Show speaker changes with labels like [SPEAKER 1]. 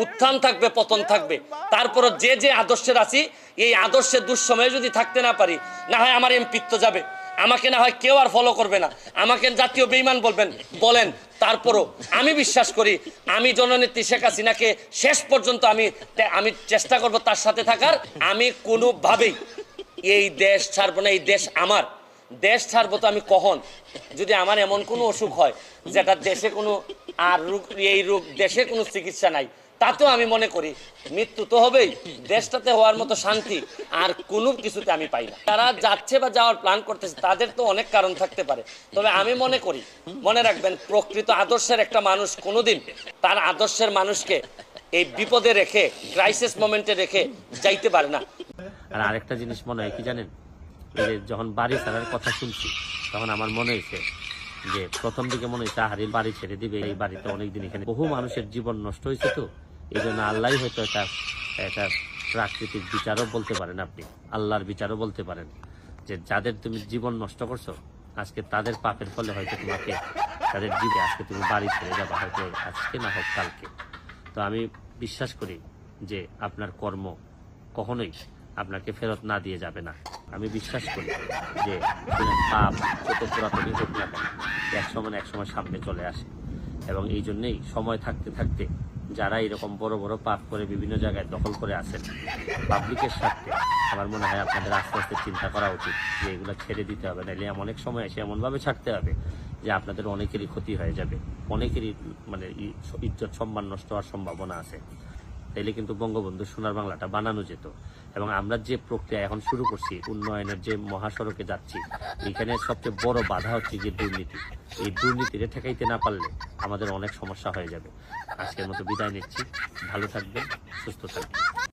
[SPEAKER 1] উত্থান থাকবে, পতন থাকবে। তারপরও যে যে আদর্শের আছি, এই আদর্শের দুঃসময়ে যদি থাকতে না পারি, না হয় আমার এমপিত্ব যাবে, আমাকে না হয় কেউ আর ফলো করবে না, আমাকে জাতীয় বেঈমান বলেন। তারপরও আমি বিশ্বাস করি, আমি জননেত্রী শেখ হাসিনাকে শেষ পর্যন্ত আমি চেষ্টা করব তার সাথে থাকার। আমি কোনোভাবেই এই দেশ ছাড়বো না। এই দেশ আমার। দেশ ছাড়বো তো আমি কখন, যদি আমার এমন কোনো অসুখ হয় যেটা দেশে কোনো আর রোগ, এই রোগ দেশে কোনো চিকিৎসা নাই, তাতেও আমি মনে করি মৃত্যু তো হবেই। দেশটাতে হওয়ার মতো শান্তি আর কোনো কিছুতে আমি পাই না। তারা যাচ্ছে বা যাওয়ার প্ল্যান করতেছে, তাদের তো অনেক কারণ থাকতে পারে। তবে আমি মনে করি, মনে রাখবেন, প্রকৃত আদর্শের একটা মানুষ কোনোদিন তার আদর্শের মানুষকে এই বিপদে রেখে, ক্রাইসিস মোমেন্টে রেখে যাইতে পারে না।
[SPEAKER 2] আর আরেকটা জিনিস মনে হয় কি জানেন, যখন বাড়ি ছাড়ার কথা শুনছি, তখন আমার মনে হয়েছে যে প্রথম দিকে মনে হয়েছে হারির বাড়ি ছেড়ে দিবে, এই বাড়িতে অনেকদিন এখানে বহু মানুষের জীবন নষ্ট হয়েছে, তো এই জন্য আল্লাহ হয়তো এটা প্রাকৃতিক বিচারও বলতে পারেন, আপনি আল্লাহর বিচারও বলতে পারেন, যে যাদের তুমি জীবন নষ্ট করছো, আজকে তাদের পাপের ফলে হয়তো তোমাকে তাদের জীবে আজকে তুমি বাড়ি ছেড়ে যাবা, হয়তো আজকে না হোক কালকে। তো আমি বিশ্বাস করি যে আপনার কর্ম কখনোই আপনাকে ফেরত না দিয়ে যাবে না। আমি বিশ্বাস করি যে পাপ যত পুরাতনই হোক না কেন, একসময় সামনে চলে আসে। এবং এই জন্যেই সময় থাকতে থাকতে যারা এরকম বড় বড় পাপ করে বিভিন্ন জায়গায় দখল করে আছেন পাবলিকের স্বার্থে, আমার মনে হয় আপনাদের আস্তে আস্তে চিন্তা করা উচিত যে এগুলো ছেড়ে দিতে হবে, নাহলে অনেক সময় এসে এমনভাবে ছাড়তে হবে যে আপনাদের অনেকেরই ক্ষতি হয়ে যাবে, অনেকেরই মানে ইজ্জত সম্মান নষ্ট হওয়ার সম্ভাবনা আছে। তাইলে কিন্তু বঙ্গবন্ধু সোনার বাংলাটা বানানো যেত। এবং আমরা যে প্রক্রিয়া এখন শুরু করছি, উন্নয়নের যে মহাসড়কে যাচ্ছি, এখানে সবচেয়ে বড় বাধা হচ্ছে যে দুর্নীতি। এই দুর্নীতিরে ঠেকাইতে না পারলে আমাদের অনেক সমস্যা হয়ে যাবে। আজকের মতো বিদায় নিচ্ছি। ভালো থাকবেন, সুস্থ থাকবেন।